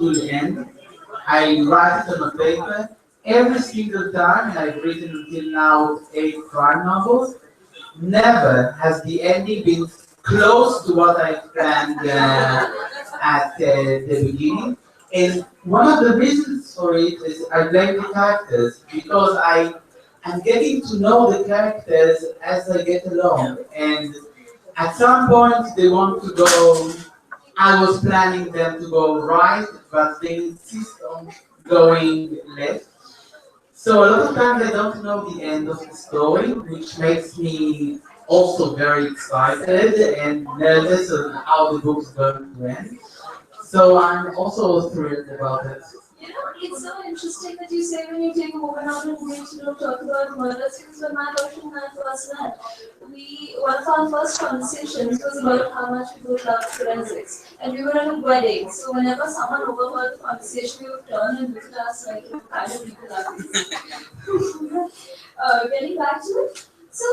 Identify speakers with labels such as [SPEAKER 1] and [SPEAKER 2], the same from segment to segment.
[SPEAKER 1] to the end. I write it on a paper every single time, and I've written until now 8 crime novels. Never has the ending been close to what I planned at the beginning. And one of the reasons for it is I blame the characters because I'm getting to know the characters as I get along. And at some point they want to go, I was planning them to go right, but they insist on going left. So a lot of times I don't know the end of the story, which makes me also very excited and nervous of how the book's going to end. So I'm also thrilled about it.
[SPEAKER 2] You know, it's so interesting that you say when you take a woman out and date, you don't talk about murders, because when my daughter and I first met, one of our first conversations was about how much we both love forensics. And we were at a wedding, so whenever someone overheard the conversation, we would turn and look at us like, what kind of people are these? Getting back to it, so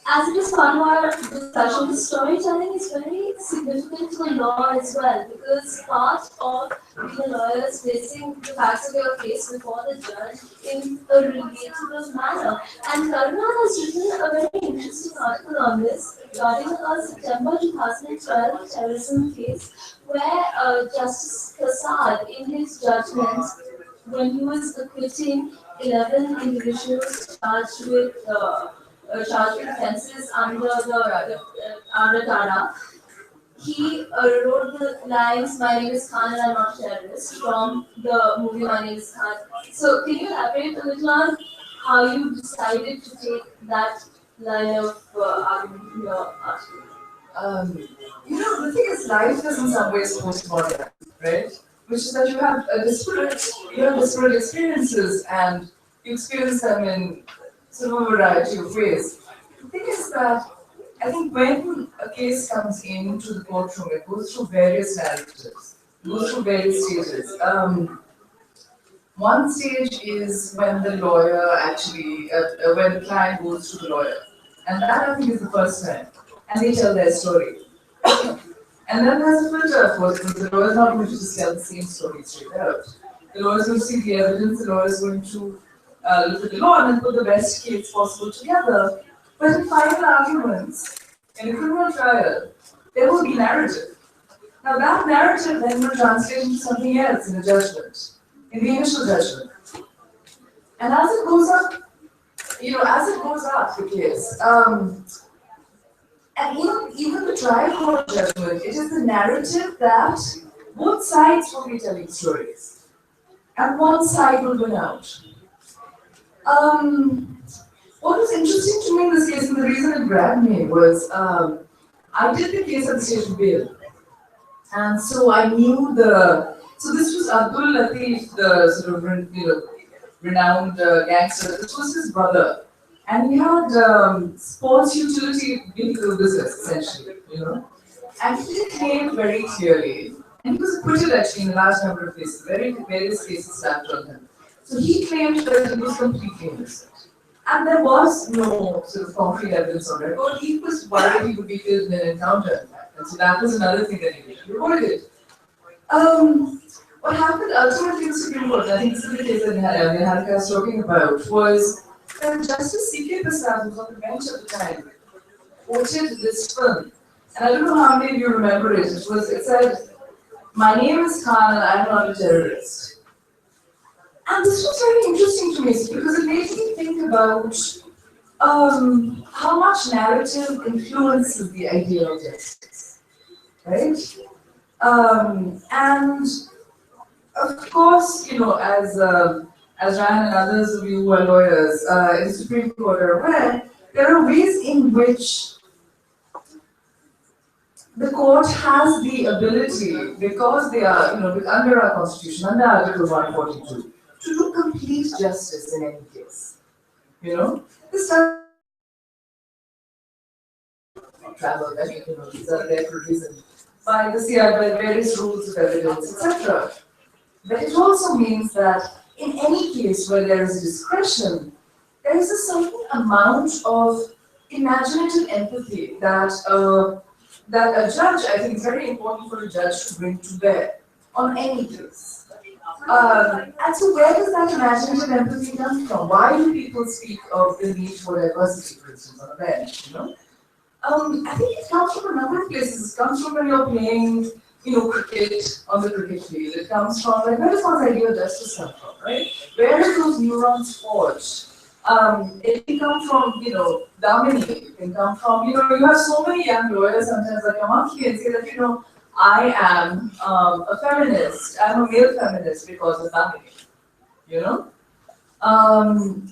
[SPEAKER 2] as it is part of our discussion, storytelling is very significant to the law as well, because part of being a lawyer is placing the facts of your case before the judge in a relatable manner. And Karuna has written a very interesting article on this regarding a September 2012 terrorism case where Justice Prasad, in his judgment, when he was acquitting 11 individuals charged with offences under TADA, he wrote the lines "My name is Khan and I'm not a terrorist" from the movie "My Name is Khan." So, can you elaborate a little on how you decided to take that line of argument in your article?
[SPEAKER 3] The thing is, life is in some ways postmodern, right? Which is that you have disparate experiences, and you experience them in sort of a variety of ways. The thing is that I think when a case comes into the courtroom, it goes through various narratives, it goes through various stages. One stage is when the lawyer actually, when the client goes to the lawyer, and that I think is the first time, and they tell their story. And then there's a filter, of course, because the lawyer is not going to just tell the same story straight out. The lawyer is going to see the evidence, the lawyer is going to look at the law and then put the best case possible together. But in final arguments, in a criminal trial, there will be narrative. Now that narrative then will translate into something else in the judgment, in the initial judgment. And as it goes up, the case, and even the trial court judgment, it is the narrative that both sides will be telling stories, and one side will win out. What was interesting to me in this case, and the reason it grabbed me, was I did the case at the stage of bail. And so I knew so this was Abdul Latif, the sort of renowned gangster. This was his brother. And he had sports utility vehicle business, essentially, And he claimed very clearly, and he was acquitted actually in a large number of cases, various cases slapped on him. So he claimed that he was completely innocent. And there was no sort of concrete evidence on it. Or he was worried he would be killed in an encounter. And so that was another thing that he avoided. What happened ultimately in the Supreme Court, I think this is the case that Niharika was talking about, was that Justice C.K. Prasad, who was on the bench at the time, quoted this film. And I don't know how many of you remember it. It said, "My name is Khan and I'm not a terrorist." And this was very interesting to me because it made me think about how much narrative influences the idea of justice, right? And of course, as Ryan and others of you who are lawyers in the Supreme Court are aware, there are ways in which the court has the ability, because they are, under our Constitution, under Article 142, to do complete justice in any case. This does travel, these are there for a reason, by the CI, by various rules of evidence, etc. But it also means that in any case where there is discretion, there is a certain amount of imaginative empathy that a judge, I think, is very important for a judge to bring to bear. on any case. And so where does that imaginative empathy come from? Why do people speak of the need for diversity, for instance, on a bench, you know? I think it comes from a number of places. It comes from when you're playing, cricket on the cricket field. It comes from, like, where does one's idea of justice come from, right? Where do those neurons forge? It can come from, Damini. It can come from, you have so many young lawyers sometimes that come up to you and say that, I am a feminist. I'm a male feminist because of Damini. You know?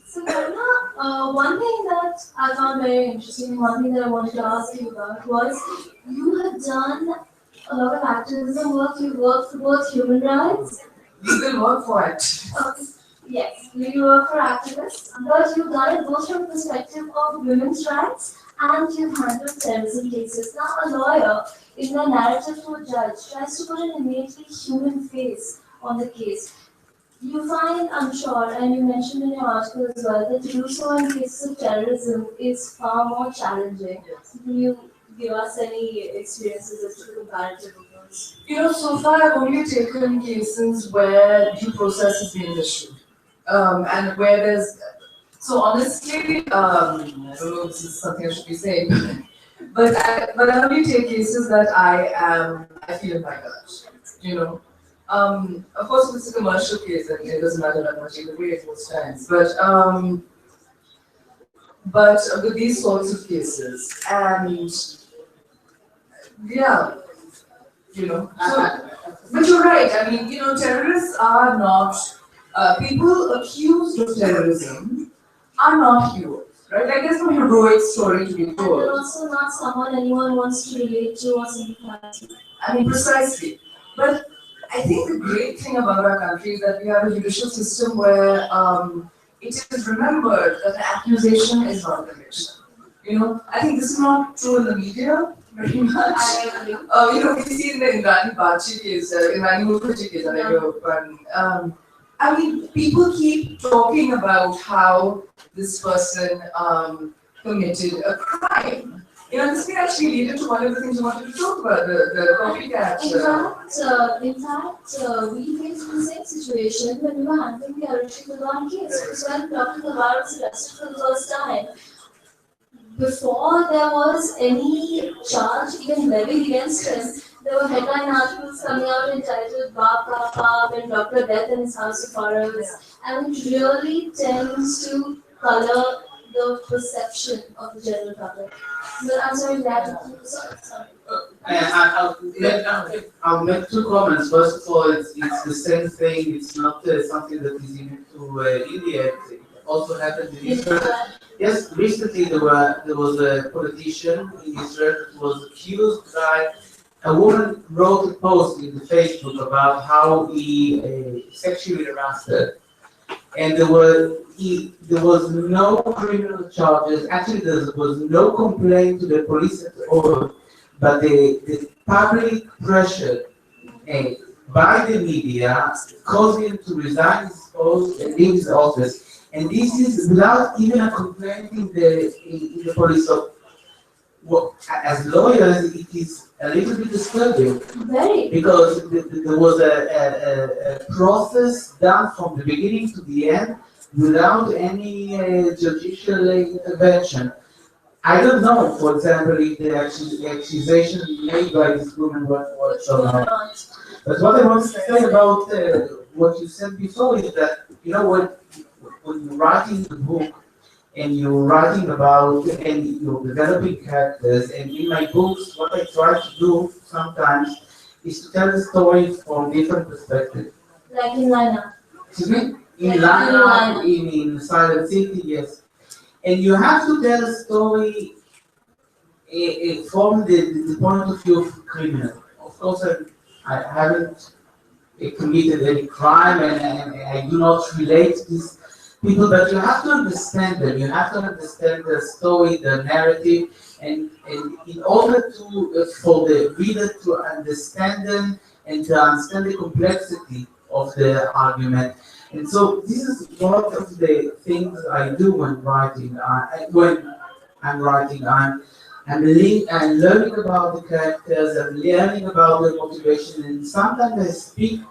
[SPEAKER 2] So, Karuna, one thing that I found very interesting, one thing that I wanted to ask you about was you have done a lot of activism work. You worked for both human rights.
[SPEAKER 3] Legal work for it.
[SPEAKER 2] Yes, you work for activists, but you've done it both from the perspective of women's rights and you've handled terrorism cases. Now, a lawyer, in the narrative to a judge, tries to put an innately human face on the case. You find, I'm sure, and you mentioned in your article as well, that to do so in cases of terrorism is far more challenging. Can you give us any experiences as to the comparative of those?
[SPEAKER 3] So far I've only taken cases where due process has been issued. And where there's, so honestly, I don't know if this is something I should be saying, but I only take cases that I feel in my gut, Of course, if it's a commercial case, then it doesn't matter that much either way most times. But with these sorts of cases, and yeah, but you're right. I mean, terrorists are not people accused of terrorism are not heroes, right? Like there's no heroic story to be
[SPEAKER 2] And
[SPEAKER 3] told.
[SPEAKER 2] they're also not someone anyone wants to relate to or sympathize with.
[SPEAKER 3] I mean, precisely. But I think the great thing about our country is that we have a judicial system where it is remembered that an accusation is not a conviction. I think this is not true in the media very much.
[SPEAKER 2] I agree.
[SPEAKER 3] We see in the Imrani Bachi case, Imrani Mukherjee case, I mean, people keep talking about how this person committed a crime. This may actually lead into one of the things we wanted to talk about, the copycat.
[SPEAKER 2] In fact, we faced the same situation when we were handling the Archie Kulwan case. Because when Dr. Kulwan was arrested for the first time, before there was any charge even levied against him, there were headline articles coming out entitled Baap Baap Baap and Dr. Death in his House of Horrors. And it really tends to color the perception of the general public. But I'm sorry, sorry.
[SPEAKER 1] I'll make two comments. First of all, it's the same thing. It's not something that is unique to India. It also happened in Israel. Yes, recently there was a politician in Israel that was accused by a woman wrote a post in the Facebook about how he sexually harassed her. And there was no criminal charges. Actually, there was no complaint to the police at all. But the public pressure by the media caused him to resign his post and leave his office. And this is without even a complaint in the police. So, as lawyers, it is a little bit disturbing.
[SPEAKER 2] Very.
[SPEAKER 1] Because there was a process done from the beginning to the end without any judicial intervention. I don't know, for example, if the accusation made by this woman was so wrong. But what I want to say about what you said before is that, when you're writing the book and you're writing about and you're developing characters, and in my books, what I try to do sometimes is to tell the story from different perspectives.
[SPEAKER 2] Like in Lina.
[SPEAKER 1] Excuse me? In Lina, in Silent City, yes. And you have to tell a story from the point of view of the criminal. Of course, I haven't committed any crime and I do not relate to these people, but you have to understand them. You have to understand the story, the narrative, and in order for the reader to understand them and to understand the complexity of the argument. And so this is one of the things I do when writing. When I'm writing, I'm learning about the characters, I'm learning about their motivation, and sometimes I speak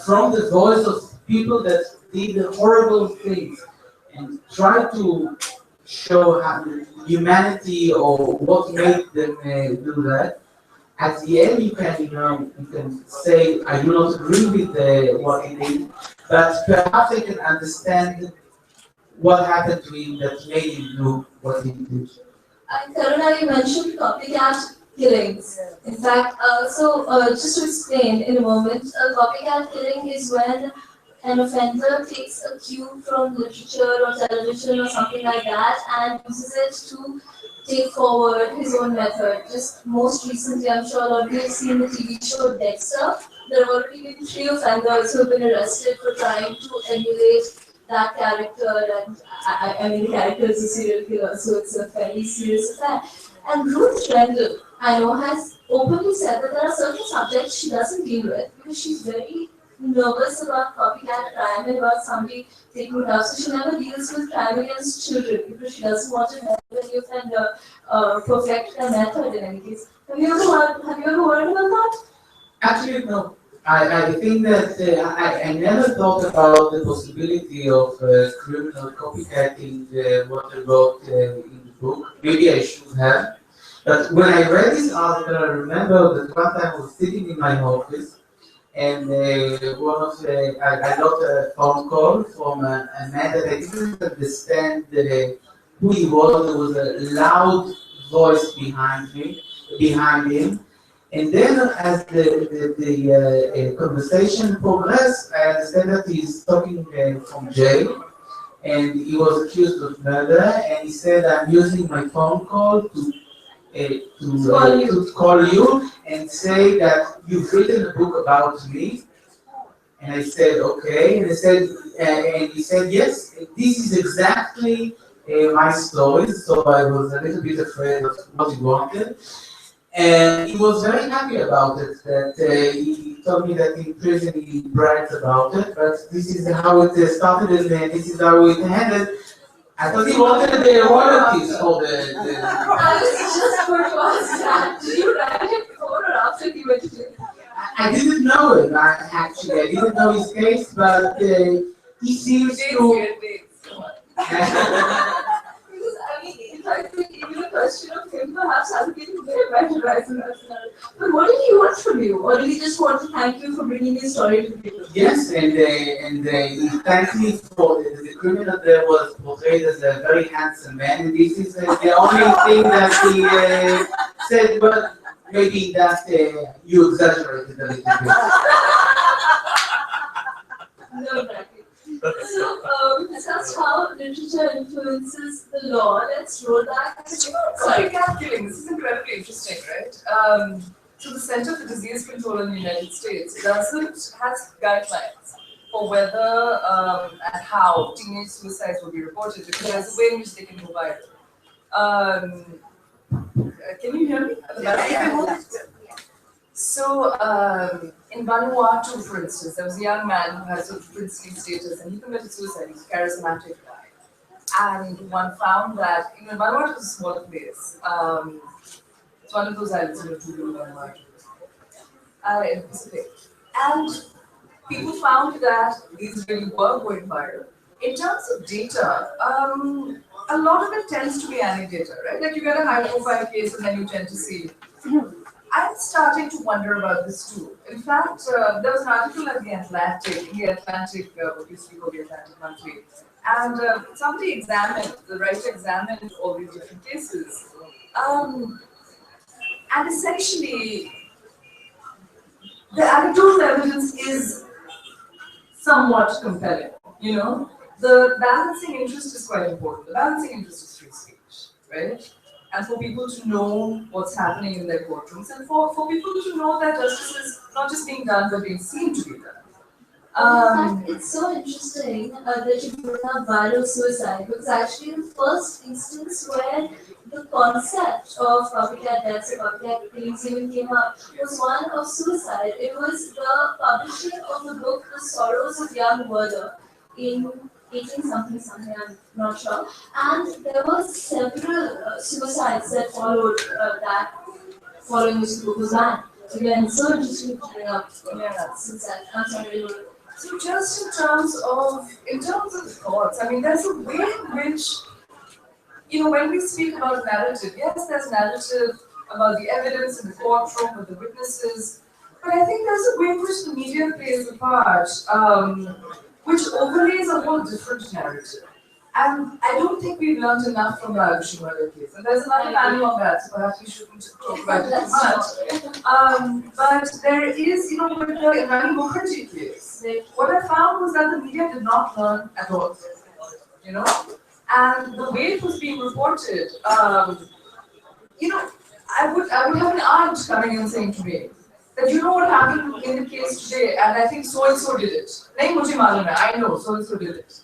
[SPEAKER 1] from the voice of people that did horrible things and try to show how humanity or what made them do that. At the end, you can say, I do not agree with what he did, but perhaps I can understand what happened to him that made him do what he did.
[SPEAKER 2] And Karuna, you mentioned copycat killings. In fact, just to explain in a moment, a copycat killing is when an offender takes a cue from literature or television or something like that and uses it to take forward his own method. Just most recently, I'm sure all of you have seen the TV show Dexter. There have already been 3 offenders who have been arrested for trying to emulate that character, and I mean, the character is a serial killer, so it's a fairly serious affair. And Ruth Rendell, I know, has openly said that there are certain subjects she doesn't deal with because she's very nervous about copycat crime and about somebody taking it up. So she never deals with crime against children because she doesn't want to have any offender perfect their method in any case. Have you ever worried about that?
[SPEAKER 1] Actually, no. I think that I never thought about the possibility of criminal copycatting what I wrote in the book. Maybe I should have. But when I read this article, I remember that one time I was sitting in my office and I got a phone call from a man that I didn't understand who he was. There was a loud voice behind him. And then, as the conversation progressed, I understand that he's talking from jail, and he was accused of murder. And he said, "I'm using my phone call to call you and say that you've written a book about me." And I said, "Okay." And he said, "Yes, this is exactly my story." So I was a little bit afraid of what he wanted. And he was very happy about it. That he told me that in prison he brags about it, but this is how it started and this is how it ended. I thought he wanted the royalties for the
[SPEAKER 2] I was just going to ask that. Did you write it before or after he went to jail?
[SPEAKER 1] I didn't know him. I didn't know his case, but he seems to.
[SPEAKER 2] Because I mean, if I think even a question of him perhaps hasn't been very better as an personality. But what did he want from you? Or did he just want to thank you for bringing his story to people?
[SPEAKER 1] Yes, and he thanked me for the criminal there was portrayed as a very handsome man, and this is the only thing that he said, but maybe that you exaggerated a little bit.
[SPEAKER 2] No, that's how literature influences the law. Let's roll back.
[SPEAKER 3] Sorry, cat killing. This is incredibly interesting, right? So the Center for Disease Control in the United States has guidelines for whether and how teenage suicides will be reported because there's a way in which they can go viral. Can you hear me? Yeah. So in Vanuatu, for instance, there was a young man who has a princely status and he committed suicide. He's a charismatic guy. And one found that, Vanuatu is a small place. It's one of those islands in the Vanuatu, in the Pacific. And people found that these really were going viral. In terms of data, a lot of it tends to be anecdotal, right? Like you get a high-profile case and then you tend to see. I'm starting to wonder about this too. In fact, there was an article at the Atlantic, what used to be called the Atlantic Monthly, and the writer examined all these different cases. And essentially, the anecdotal evidence is somewhat compelling, The balancing interest is quite important. The balancing interest is free speech, right? And for people to know what's happening in their courtrooms, and for people to know that justice is not just being done, but being seen to be done.
[SPEAKER 2] In fact, it's so interesting that you brought up viral suicide because actually the first instance where the concept of copycat deaths or copycat killings even came up was one of suicide. It was the publishing of the book The Sorrows of Young Murder in 18 something something, I'm not sure. And there were several suicides that followed that following which the book was banned. Again, so interesting to bring up since that. I'm sorry.
[SPEAKER 3] So just in terms of thoughts, I mean, there's a way in which, when we speak about narrative, yes, there's narrative about the evidence in the courtroom with the witnesses, but I think there's a way in which the media plays a part, which overlays a whole different narrative. And I don't think we've learned enough from the Ayushi murder case. And there's another panel on that, so perhaps we shouldn't talk about it too much. But there is, with the Rani Mukherjee case, what I found was that the media did not learn at all. And the way it was being reported, I would have an aunt coming and saying to me that what happened in the case today, and I think so and so did it. Nahi mujhe malum hai, I know so and so did it.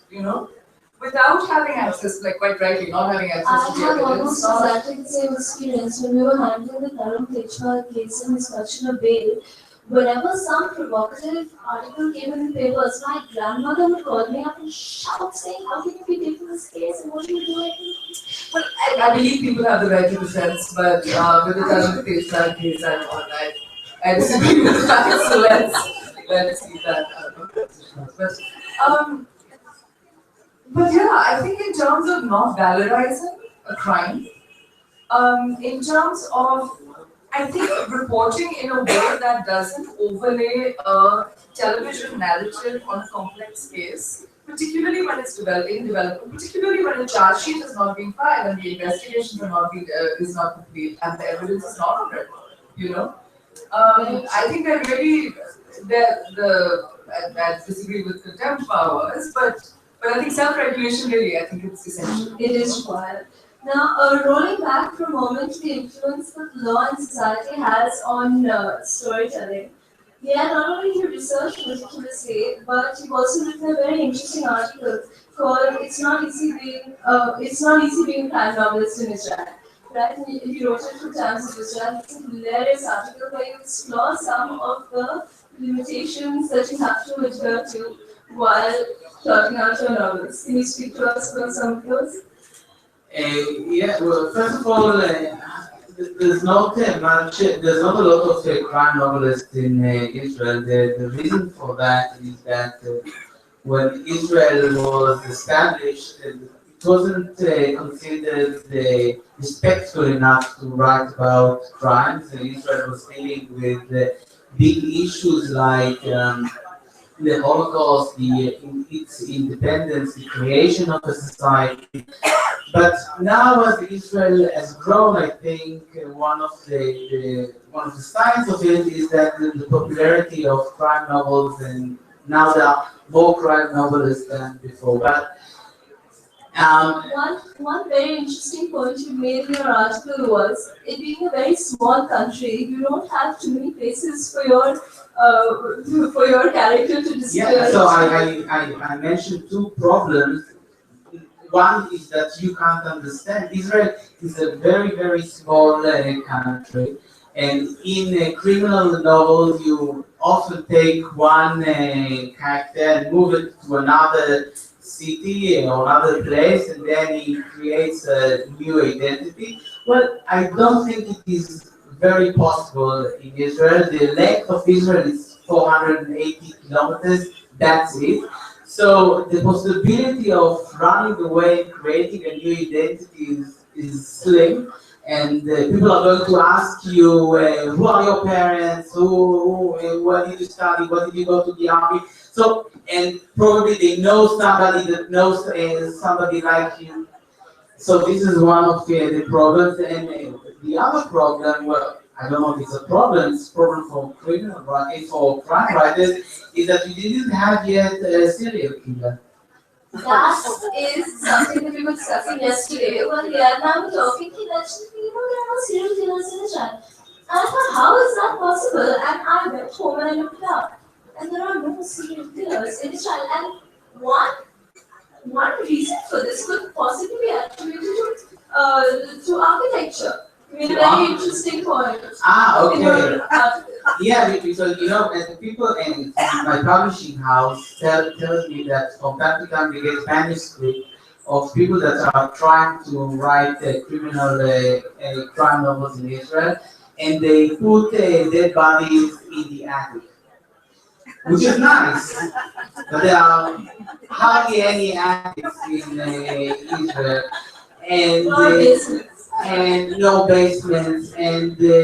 [SPEAKER 3] Without having access, like quite rightly, not having access to the
[SPEAKER 2] I have
[SPEAKER 3] evidence.
[SPEAKER 2] almost exactly the same experience when we were handling the Karam Tejpal case and his question of bail. Whenever some provocative article came in the papers, my grandmother would call me up and shout saying, how can you be taking this case and what are you doing?
[SPEAKER 3] Well, I believe people have the right to dissent, but with the Karan Tejpal case, I disagree with that. So let's keep that out of conversation. But yeah, I think in terms of not valorizing a crime, in terms of, I think reporting in a way that doesn't overlay a television narrative on a complex case, particularly when it's in development, particularly when a charge sheet is not being filed and the investigations are not is not complete and the evidence is not on record. I think that really I disagree with contempt powers, but I think self-regulation really, I think it's essential.
[SPEAKER 2] It is required. Now, rolling back for a moment to the influence that law and society has on storytelling. Yeah, not only you researched meticulously, but you've also written a very interesting article called "It's Not Easy Being a Crime Novelist in Israel." Right? And you wrote it for Times of Israel. It's a hilarious article where you explore some of the limitations that you have to adhere to while plotting out your novels. Can you speak to us about some of those?
[SPEAKER 1] Well, first of all, there's not a lot of crime novelists in Israel. The reason for that is that when Israel was established, it wasn't considered respectful enough to write about crimes. Israel was dealing with big issues like the Holocaust, its independence, the creation of a society. But now, as Israel has grown, I think one of the signs of it is that the popularity of crime novels, and now there are more crime novelists than before. But
[SPEAKER 2] one very interesting point you made in your article was, it being a very small country, you don't have too many places for your character to display.
[SPEAKER 1] Yeah, so I mentioned two problems. One is that you can't understand. Israel is a very, very small country, and in criminal novels, you often take one character and move it to another city or another place, and then he creates a new identity. Well, I don't think it is very possible in Israel. The length of Israel is 480 kilometers. That's it. So the possibility of running away and creating a new identity is slim, and people are going to ask you, who are your parents, what did you study, what did you go to the army? So, and probably they know somebody that knows somebody like you. So this is one of the problems, and the other problem, well, I don't know if it's a problem, it's a problem for criminal writers, for crime writers, is that we didn't have yet a serial killer.
[SPEAKER 2] That is something that we were discussing yesterday. When Rihanna was talking, he mentioned, there are no serial killers in Israel. And I thought, how is that possible? And I went home and I looked it up. And there are no serial killers in Israel. And one reason for this could possibly be attributed to architecture. made a very interesting point.
[SPEAKER 1] Okay.
[SPEAKER 2] In your article.
[SPEAKER 1] Yeah, because and the people in my publishing house tells me that from time to time they get manuscript of people that are trying to write criminal crime novels in Israel, and they put dead bodies in the attic, which is nice. But there are hardly any attics in Israel, and no basements, and the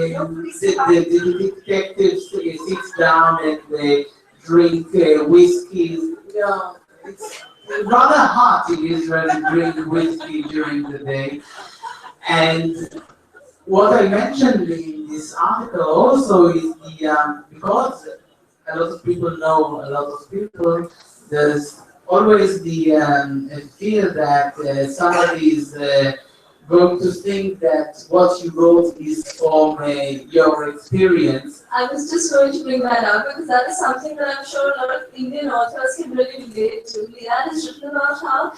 [SPEAKER 1] detective sits down and drink whiskey. It's rather hot in Israel to drink whiskey during the day. And what I mentioned in this article also is because a lot of people know a lot of people, there's always the fear that somebody is going to think that what you wrote is from your experience.
[SPEAKER 2] I was just going to bring that up because that is something that I'm sure a lot of Indian authors can really relate to. Leanne has written about how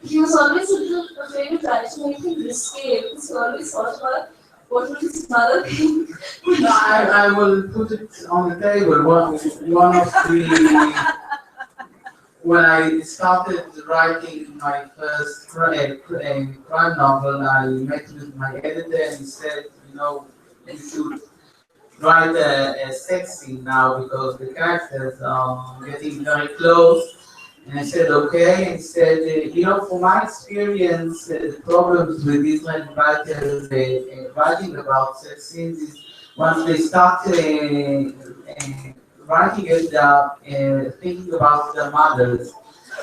[SPEAKER 2] he was always a little afraid to try to make things risque because he always thought about what would his mother think.
[SPEAKER 1] I will put it on the table. One of the when I started writing my first crime novel, I met with my editor and he said, you should write a sex scene now because the characters are getting very close. And I said, okay. And he said, from my experience, the problems with Israeli writers writing about sex scenes is once they start writing it, they are thinking about their mothers.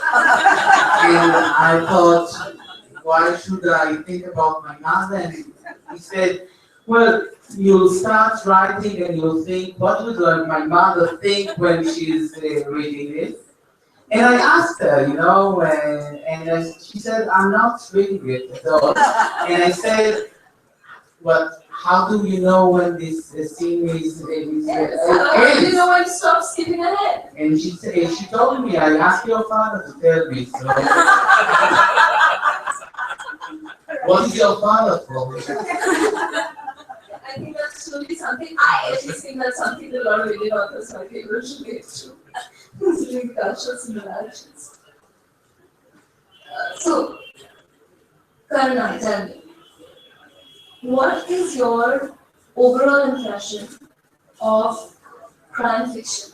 [SPEAKER 1] And I thought, why should I think about my mother? And he said, well, you'll start writing and you'll think, what would my mother think when she's reading it? And I asked her, she said, I'm not reading it at all. And I said, but how do you know when this scene is
[SPEAKER 2] How do you know when to stop skipping ahead?
[SPEAKER 1] And she told me, I asked your father to tell me. So, what is your father for?
[SPEAKER 2] I think that's really something, I at least think that's something that a lot of Indian authors might be able to relate to. Considering cultural similarities. So, Karna, tell me, what is your overall impression of crime fiction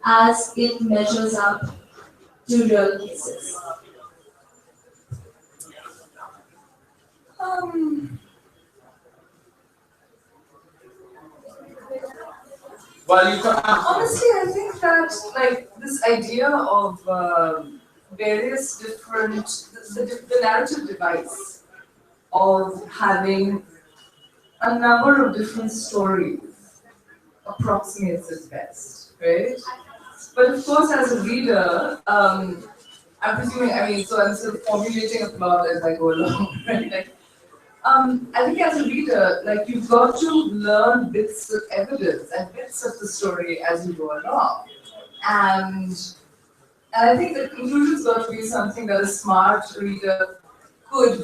[SPEAKER 2] as it measures up to real cases?
[SPEAKER 1] Well, you can
[SPEAKER 3] Honestly, I think that this idea of various different the narrative device of having a number of different stories approximates it best, right? But of course, as a reader, I'm presuming, so I'm still formulating a plot as I go along, right? I think as a reader, you've got to learn bits of evidence and bits of the story as you go along. And I think the conclusion's got to be something that a smart reader could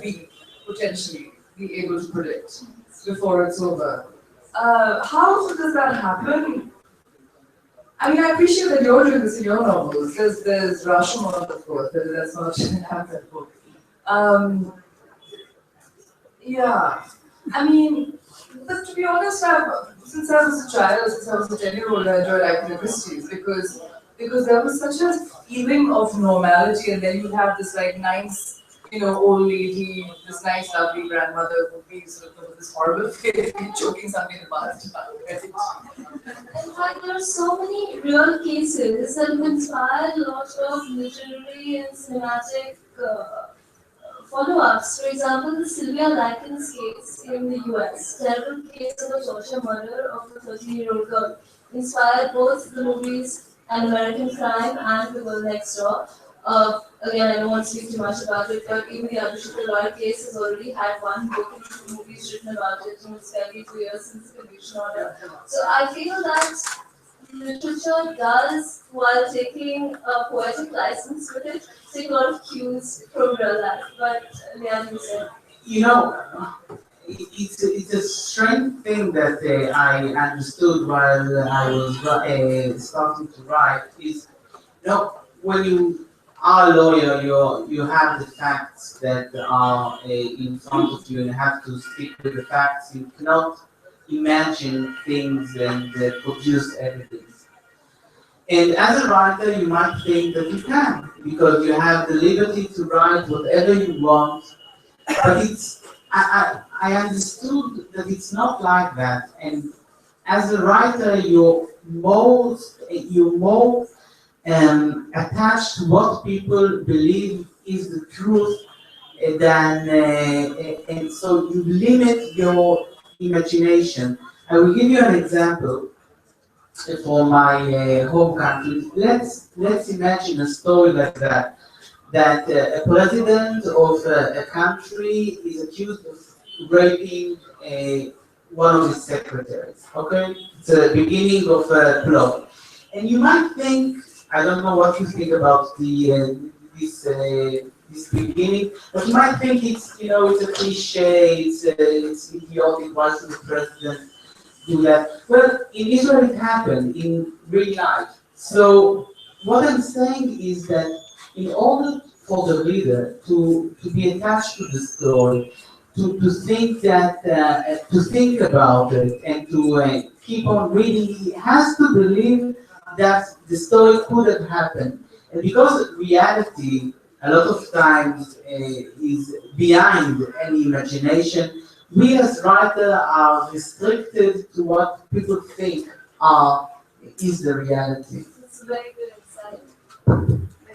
[SPEAKER 3] potentially be able to predict before it's over. How does that happen? I appreciate that you're doing this in your novels. There's Rashomon, of course, but that's not in that book. Yeah, but to be honest, since I was a child, since I was a 10-year-old, I enjoyed Agatha Christie's because there was such a feeling of normality, and then you have this nice, old lady, this nice, lovely grandmother who be sort of this horrible face, choking something in the bathtub. Right?
[SPEAKER 2] In fact, there are so many real cases that have inspired lots of literary and cinematic follow-ups. For example, the Sylvia Likens case in the US, terrible case of the torture murder of a 13-year-old girl, inspired both the movies An American Crime and The Girl Next Door. Again, I don't want to speak too much about it, but even the Abhishek Roy case has already had one book and 2 movies written about it, and it's barely 2 years since the conviction order. So I feel that literature does, while taking a poetic license with it, take a lot of cues from real life. But Leanne, you said.
[SPEAKER 1] it's a strange thing that I understood while I was starting to write is, when you are a lawyer, you have the facts that are in front of you, and you have to stick with the facts. You cannot imagine things and produce evidence. And as a writer, you might think that you can, because you have the liberty to write whatever you want. But I understood that it's not like that. And as a writer, you're more attached to what people believe is the truth and so you limit your imagination. I will give you an example for my home country. Let's imagine a story like that. That a president of a country is accused of raping one of his secretaries. Okay, it's the beginning of a plot, and you might think, I don't know what you think about this beginning, but you might think it's a cliche, it's idiotic. Why should the president do that? Well, in Israel it happened in real life. So what I'm saying is that in order for the reader to be attached to the story, to think that to think about it and to keep on reading, he has to believe that the story could have happened. And because reality a lot of times is behind any imagination, we as writers are restricted to what people think is the reality.
[SPEAKER 2] It's a very good insight.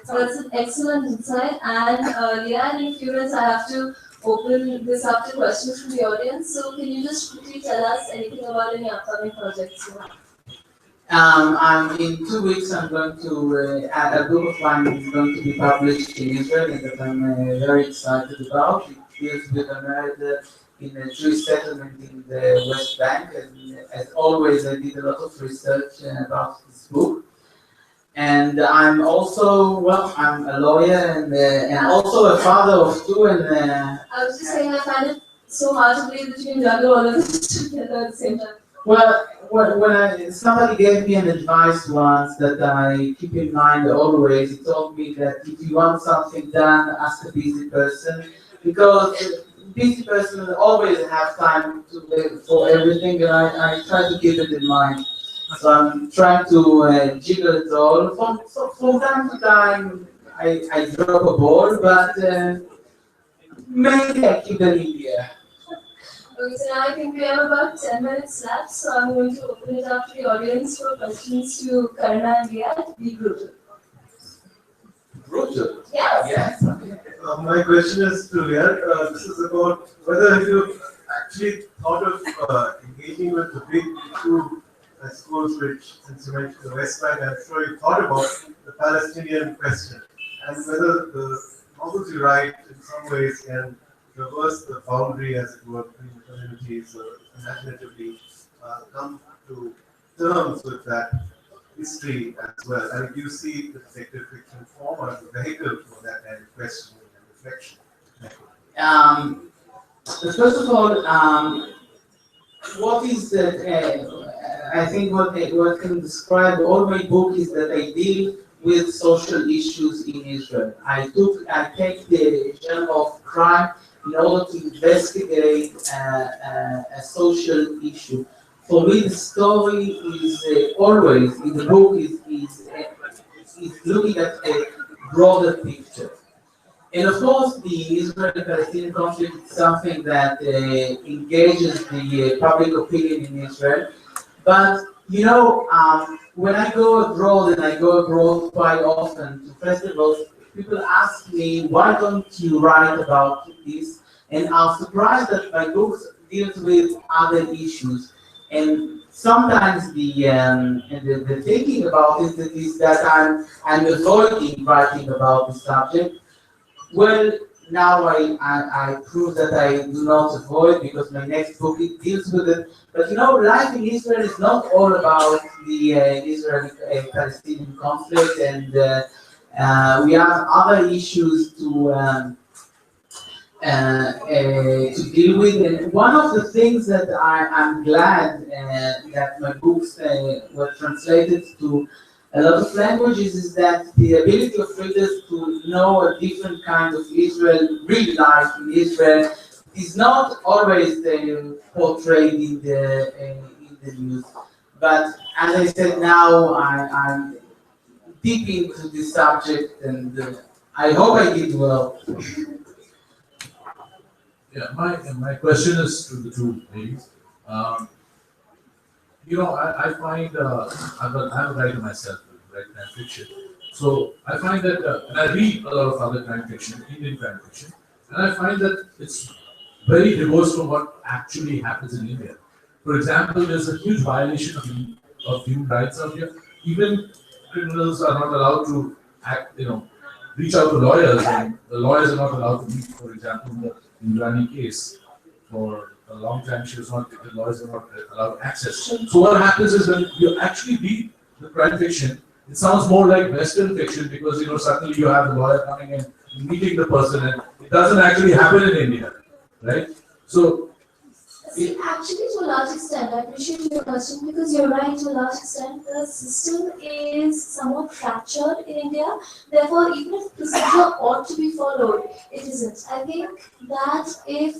[SPEAKER 2] So that's an excellent insight. And Leanne, in a few minutes, I have to open this up to questions from the audience. So can you just quickly tell us anything about any upcoming projects you have?
[SPEAKER 1] In 2 weeks, I'm going to a book of mine is going to be published in Israel, and that I'm very excited about. It deals with a murder in a Jewish settlement in the West Bank, and as always, I did a lot of research about this book. And I'm also, I'm a lawyer and also a father of two. And
[SPEAKER 2] I was just saying, I find it so hard to believe that you can juggle all of this together at the same time.
[SPEAKER 1] Well, somebody gave me an advice once that I keep in mind always. He told me that if you want something done, ask a busy person, because a busy person will always have time for everything, and I try to keep it in mind. So I'm trying to jiggle it all. From time to time, I drop a ball, but maybe I keep them in the air.
[SPEAKER 2] Okay, so now I think we have about 10 minutes left, so I'm going to open it up to the audience for questions to Karna and Riyad. Be brutal.
[SPEAKER 1] Brutal?
[SPEAKER 2] Yes.
[SPEAKER 1] Yes.
[SPEAKER 4] My question is to Riyad. This is about whether you actually thought of engaging with the big issue, I suppose, which, since you mentioned the West Bank, I'm sure you thought about the Palestinian question, and whether the novels you write in some ways can reverse the boundary, as it were, between the communities, or imaginatively come to terms with that history as well. And if you see the detective fiction form as a vehicle for that kind of questioning and reflection.
[SPEAKER 1] First of all, what is that? I think what can describe all my book is that I deal with social issues in Israel. I take the genre of crime in order to investigate a social issue. For me, the story is always in the book is looking at a broader picture. And of course, the Israeli-Palestinian conflict is something that engages the public opinion in Israel. But when I go abroad, and I go abroad quite often to festivals, people ask me, why don't you write about this? And are surprised that my books deals with other issues. And sometimes the thinking about it is that I'm avoiding writing about the subject. Well, now I prove that I do not avoid, because my next book it deals with it. But life in Israel is not all about the Israeli-Palestinian conflict, and we have other issues to to deal with. And one of the things that I'm glad that my books were translated to a lot of languages is that the ability of readers to know a different kind of Israel, real life in Israel, is not always portrayed in the news. But as I said, now I'm deep into this subject, and I hope I did well.
[SPEAKER 5] Yeah, my question is to the two ladies. Um, I find I'm a writer myself, write crime fiction. So I find that, and I read a lot of other crime fiction, Indian crime fiction, and I find that it's very divorced from what actually happens in India. For example, there's a huge violation of human rights out here. Even criminals are not allowed to reach out to lawyers, and the lawyers are not allowed to meet. For example, in the Indranee case, for a long time, the lawyers were not allowed access. So what happens is when you actually read the crime fiction, it sounds more like Western fiction because suddenly you have the lawyer coming and meeting the person, and it doesn't actually happen in India, right? So
[SPEAKER 2] See, actually, to a large extent, I appreciate your question because you're right. To a large extent, the system is somewhat fractured in India. Therefore, even if procedure ought to be followed, it isn't. I think that if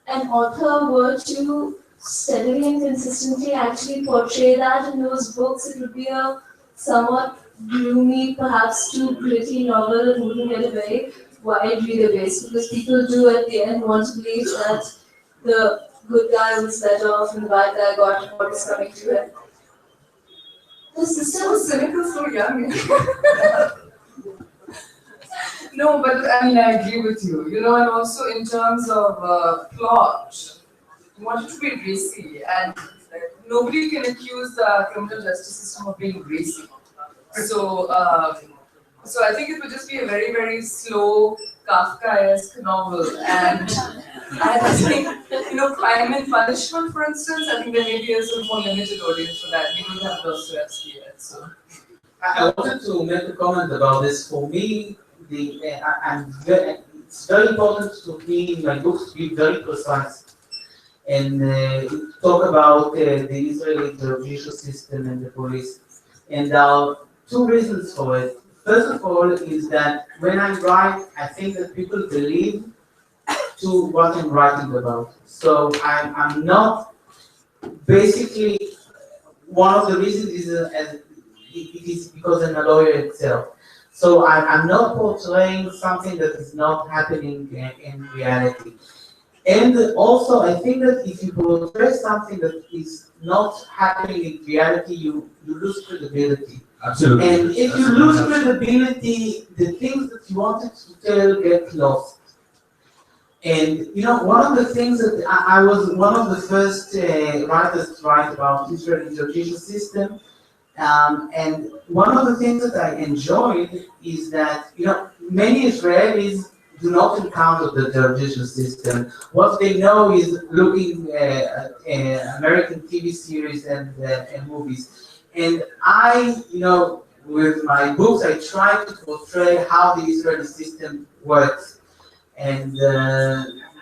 [SPEAKER 2] an author were to steadily and consistently actually portray that in those books, it would be a somewhat gloomy, perhaps too gritty novel and wouldn't get a very wide reader base because people do at the end want to believe that the good guy was let off and the bad guy got what was coming to him. The system
[SPEAKER 3] So cynical, so young. No, but I mean, I agree with you. And also in terms of plot, you want it to be racy, and nobody can accuse the criminal justice system of being racy. So, so I think it would just be a very, very slow Kafkaesque novel, and I think Crime and Punishment, for instance, I think there may be a sort of more limited audience for that. We don't have Dostoevsky yet, so.
[SPEAKER 1] I wanted to make a comment about this. For me, it's very important to me in my books to be very precise and talk about the Israeli judicial system and the police. And there are two reasons for it. First of all, is that when I write, I think that people believe to what I'm writing about. So I'm not basically one of the reasons is it is because I'm a lawyer itself. So I'm not portraying something that is not happening in reality. And also, I think that if you portray something that is not happening in reality, you lose credibility.
[SPEAKER 5] absolutely.
[SPEAKER 1] And if you lose credibility, the things that you wanted to tell get lost. And one of the things that I was one of the first writers to write about Israeli judicial system, and one of the things that I enjoyed is that many Israelis do not encounter the judicial system. What they know is looking at American TV series and movies. And I, with my books, I try to portray how the Israeli system works. And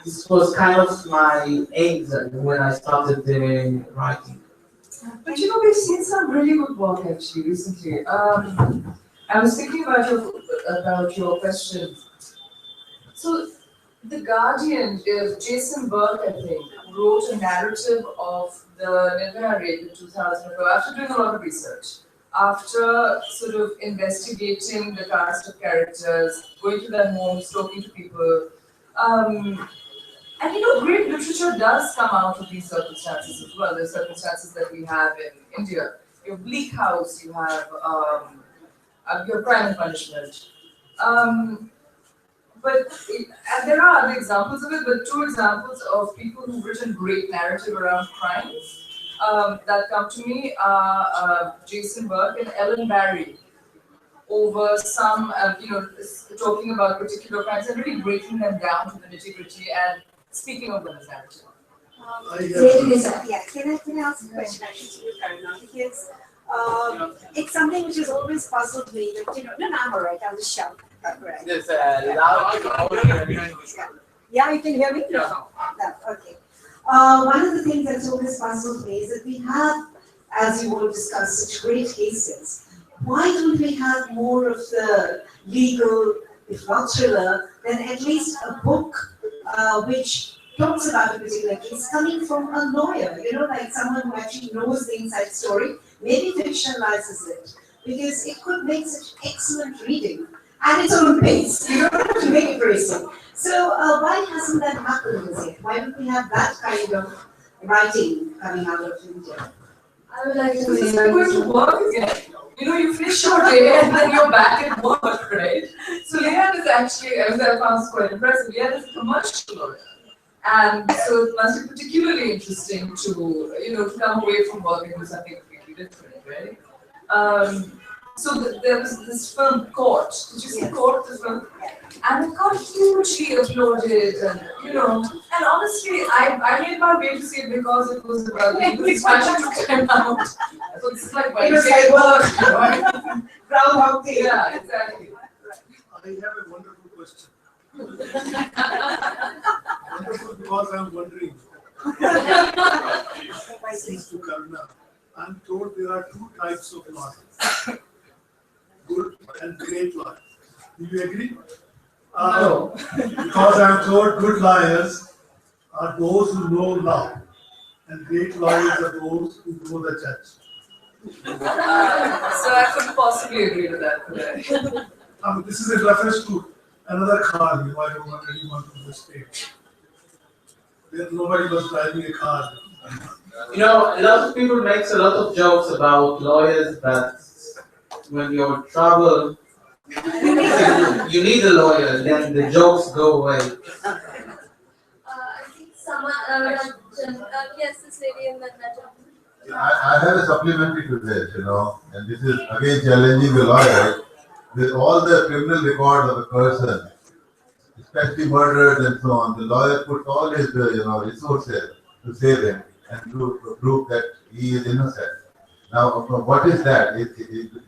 [SPEAKER 1] this was kind of my aim when I started writing.
[SPEAKER 3] But we've seen some really good work actually recently. I was thinking about your question. So, The Guardian, Jason Burke, I think, wrote a narrative of the Nirvana rape in 2004 after doing a lot of research. After sort of investigating the cast of characters, going to their homes, talking to people. And great literature does come out of these circumstances as well. The circumstances that we have in India. You have Bleak House, you have your Crime and Punishment. And there are other examples of it, but two examples of people who've written great narrative around crimes that come to me are Jason Burke and Ellen Barry over some, talking about particular crimes and really breaking them down to the nitty-gritty and speaking of them as narrative.
[SPEAKER 6] Yeah, can I ask a question actually to you, Karuna? Because it's something which has always puzzled me. That no, I'm alright. I'll just shout. Right.
[SPEAKER 1] There's a loud.
[SPEAKER 6] Yeah, you can hear me? No. Okay. One of the things that's always puzzled me is that we have, as you all discussed, such great cases. Why don't we have more of the legal, if not thriller, then at least a book which talks about a particular case coming from a lawyer, like someone who actually knows the inside story, maybe fictionalizes it, because it could make such excellent reading at its own pace. You don't have to make it racing. So why hasn't that happened yet? Why don't we have that kind of writing coming out of India?
[SPEAKER 2] I would like to
[SPEAKER 3] Because
[SPEAKER 2] say
[SPEAKER 3] you're going to work again. You finish your day and then you're back at work, right? So Leanne is actually, as I found quite impressive, Leanne is a commercial lawyer. And so it must be particularly interesting to, to come away from work and do something completely different, right? So there was this film, Court. Did you see Court, the film? And it got hugely applauded, and honestly, I made my way to see it because it was about legal expansion to time out. So it's like
[SPEAKER 6] It was like work,
[SPEAKER 3] right?
[SPEAKER 6] Groundhog Day.
[SPEAKER 3] Yeah, exactly.
[SPEAKER 4] I have a wonderful question. Wonderful because I'm wondering. Thanks to Karuna, I'm told there are two types of lawyers, good and great lawyers. Do you agree?
[SPEAKER 3] No.
[SPEAKER 4] Because I'm told good lawyers are those who know law, and great lawyers are those who know the judge.
[SPEAKER 3] So I couldn't possibly agree to that today.
[SPEAKER 4] This is in reference to another car, I don't want anyone to mistake. There nobody was driving a car.
[SPEAKER 1] A lot of people makes a lot of jokes about lawyers that when you're in trouble, you need a lawyer, then the jokes go away.
[SPEAKER 2] I think someone, yes, this lady in that matter.
[SPEAKER 7] I have a supplementary to this, and this is again challenging the lawyer with all the criminal records of a person, especially murderers and so on. The lawyer puts all his, resources to save him and to prove that he is innocent. Now, what is that?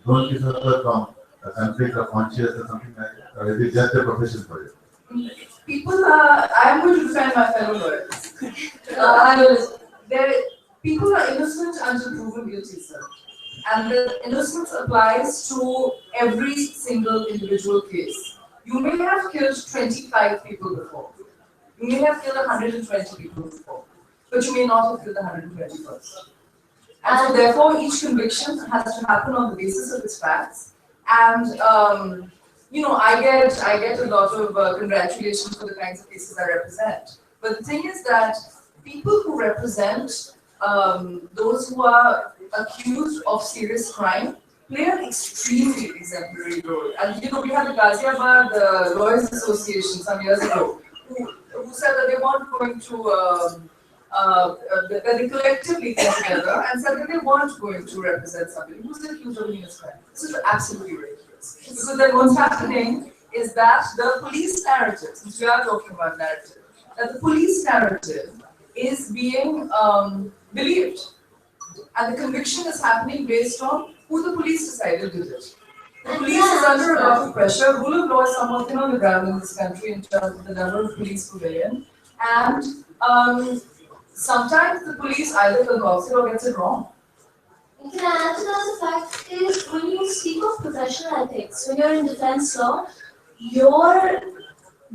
[SPEAKER 7] Don't you suffer from a conflict of conscience or something like that, or is it just a profession for you?
[SPEAKER 3] People are, I'm going to defend my fellow lawyers. People are innocent until proven guilty, sir. And the innocence applies to every single individual case. You may have killed 25 people before. You may have killed 120 people before. But you may not have killed the 121st. And so therefore, each conviction has to happen on the basis of its facts. And I get a lot of congratulations for the kinds of cases I represent. But the thing is that people who represent those who are accused of serious crime play an extremely exemplary role. And we had the Ghaziabad Lawyers Association some years ago who said that they weren't going to, that they collectively came together and said that they weren't going to represent somebody who's accused of heinous crime. This is absolutely ridiculous. Because then what's happening is that the police narrative, since we are talking about narrative, that the police narrative is being believed. And the conviction is happening based on who the police decided did it. The police is under a lot of pressure. Rule of law is somewhat on the ground in this country in terms of the number of police who weigh in. And sometimes the police either concocts it or gets it wrong.
[SPEAKER 2] Can I add to that? The fact is, when you speak of professional ethics, when you're in defense law, your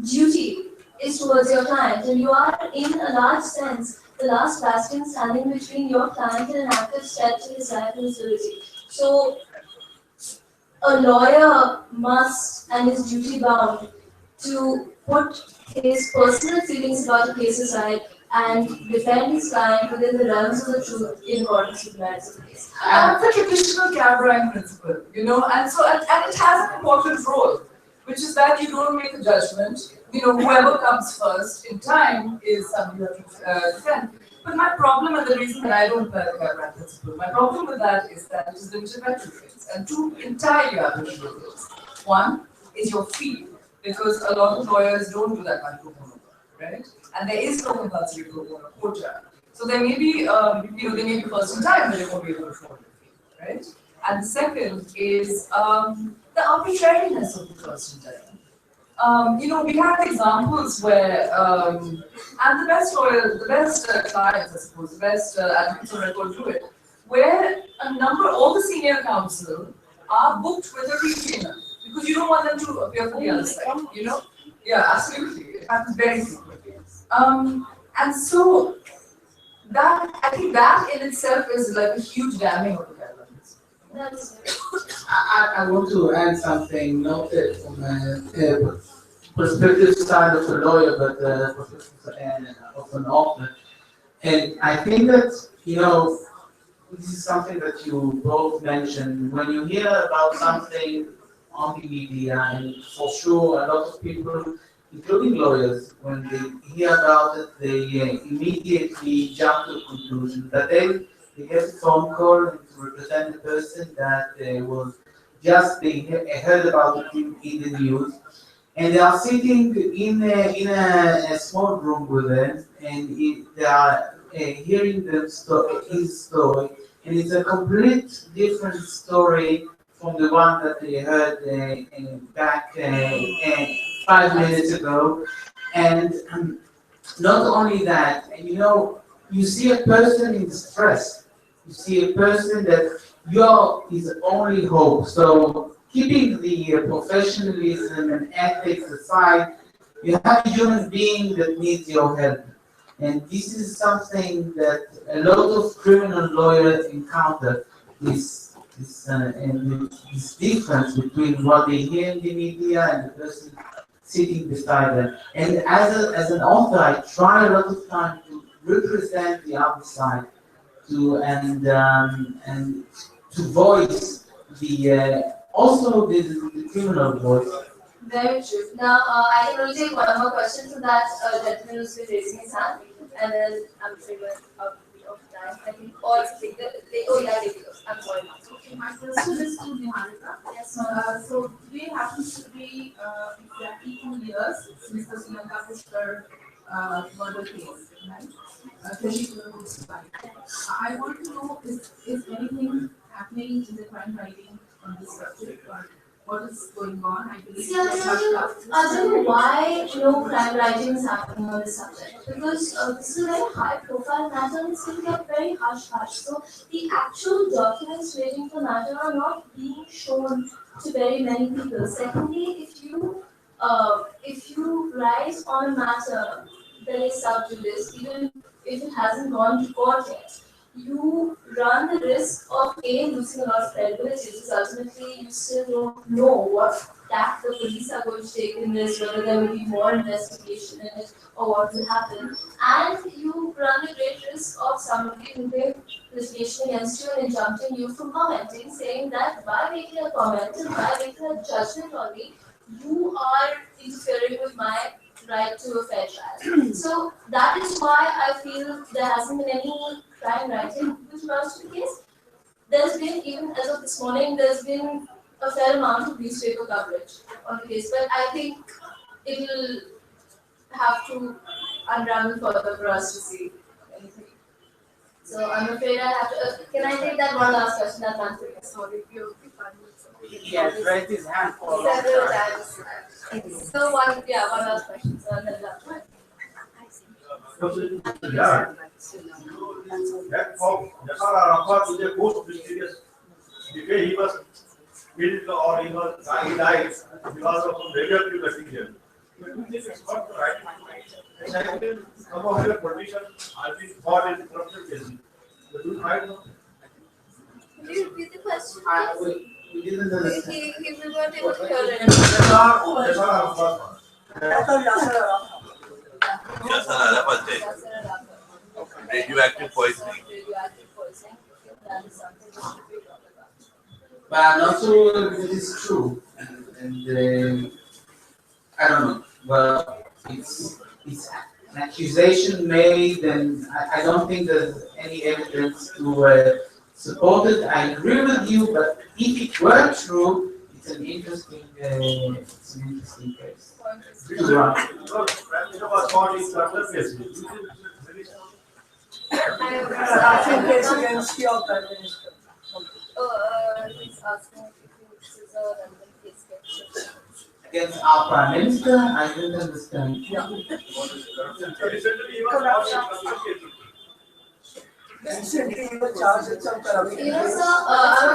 [SPEAKER 2] duty is towards your client, and you are, in a large sense, the last bastion standing between your client and an active threat to his life and his liberty. So, a lawyer must and is duty bound to put his personal feelings about a case aside and defend his client within the realms of the truth in accordance with the merits of the case.
[SPEAKER 3] And the traditional cab principle, and so and it has an important role, which is that you don't make a judgment. Whoever comes first in time is something you have to defend. But my problem, and the reason that I don't apply the cab principle, my problem with that is that it is limited by two things, and two entirely arbitrary things. One is your fee, because a lot of lawyers don't do that much pro bono work, right? And there is no compulsory pro bono quota. So there may be, they may be first in time, but they won't be able to afford the fee, right? And the second is the arbitrariness of the first in time. We have examples where, and the best lawyers, the best clients, I suppose, the best advocates on record do it, where all the senior counsel are booked with a retainer because you don't want them to appear for the other side. Yeah, absolutely. It happens very frequently. And so I think that in itself is like a huge damning of the guidelines.
[SPEAKER 1] I want to add something, not from a perspective side of a lawyer, but perspective of an author. And I think that, this is something that you both mentioned. When you hear about something on the media, and for sure a lot of people, including lawyers, when they hear about it, they immediately jump to a conclusion. But then they get a phone call to represent the person that was just they heard about it in the news, and they are sitting in a small room with them, and they are hearing his story, and it's a complete different story from the one that they heard back 5 minutes ago. And not only that, you see a person in distress. You see a person that you're his only hope. So keeping the professionalism and ethics aside, you have a human being that needs your help. And this is something that a lot of criminal lawyers encounter, this difference between what they hear in the media and the person sitting beside them. And as an author, I try a lot of time to represent the other side, and to voice also the criminal voice.
[SPEAKER 2] Very true. Now, I can only take one more question from that gentleman who's been raising his hand, and then I'm afraid we're out of time. I think, or it's like it goes. I'm sorry.
[SPEAKER 8] Okay, my question is to Niharika.
[SPEAKER 2] Yes,
[SPEAKER 8] So today happens to be exactly 2 years since the Sri Lanka Bookstore murder case, right? 2025. I want to know is anything happening in the crime writing on this subject, or what is going on? I believe
[SPEAKER 2] see, I don't know why no crime writing is happening on this subject, because this is a very high profile matter and it's going to get very hush hush. So the actual documents relating to the matter are not being shown to very many people. Secondly, if you rise on a matter that is sub judice, even if it hasn't gone to court yet, you run the risk of losing a lot of credibility, because ultimately you still don't know what tack the police are going to take in this, whether there will be more investigation in it or what will happen. And you run the great risk of somebody moving litigation against you and injuncting you from commenting, saying that by making a comment and by making a judgment on me, you are interfering with my right to a fair trial. So that is why I feel there hasn't been any crime writing with regards to the case. There's been, even as of this morning, there's been a fair amount of newspaper coverage on the case, but I think it will have to unravel further for us to see anything. So I'm afraid I have to. Can I take that one last question? That one quick. Sorry, if you're
[SPEAKER 1] Yes, raised his hand for a long
[SPEAKER 2] several
[SPEAKER 1] time.
[SPEAKER 2] times. So one last question. So and then last one.
[SPEAKER 4] Yeah. That Jafar is a most mysterious. The way he was killed or he died because of some radioactive material. But this is not the right. And I think some of your politicians have been caught in corruption cases. But do you right now?
[SPEAKER 2] Could you repeat the question?
[SPEAKER 1] We didn't understand.
[SPEAKER 2] If we weren't able to hear it.
[SPEAKER 9] Radioactive poisoning.
[SPEAKER 2] That is something we should be talking about.
[SPEAKER 1] But also it is true, and I don't know. Well, it's an accusation made, and I don't think there's any evidence to support it. I agree with you, but if it were true, it's an interesting case. To run.
[SPEAKER 2] He's asking if you could scissor and then case get shifted.
[SPEAKER 1] against our Prime Minister? I didn't understand.
[SPEAKER 2] Sir, I'm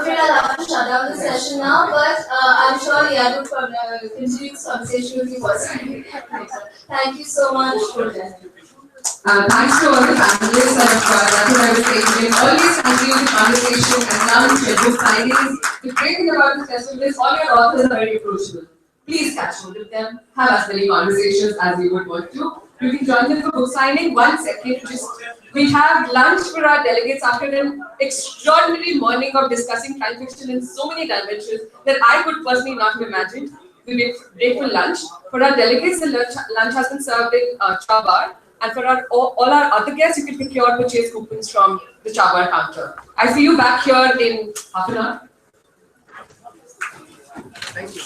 [SPEAKER 2] afraid I'll have to shut down the session now, but I'm sure I would continue this conversation with you personally. Thank you so much for that.
[SPEAKER 3] Thanks to all the panelists and that's what I was saying. Always continue the conversation and lunch and book signings. The great thing about this festival is all your authors are very approachable. Please catch hold of them, have as many conversations as you would want to. You can join them for book signing. 1 second, we have lunch for our delegates after an extraordinary morning of discussing crime fiction in so many dimensions that I could personally not have imagined. We make grateful lunch. For our delegates, the lunch has been served in Cha Bar. And for all our other guests, you can procure purchase coupons from the Cha Bar counter. I see you back here in half an hour. Thank you.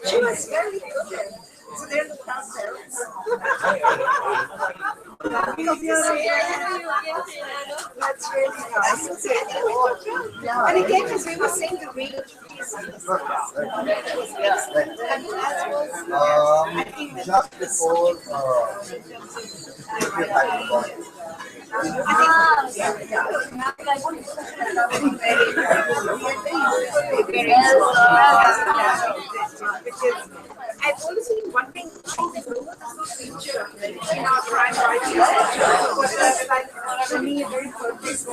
[SPEAKER 6] She was very good. So there's the process. That's really nice. And again, because we were saying the real
[SPEAKER 10] just before
[SPEAKER 6] I've always been wondering how the feature in our crime writing, like for me a very purpose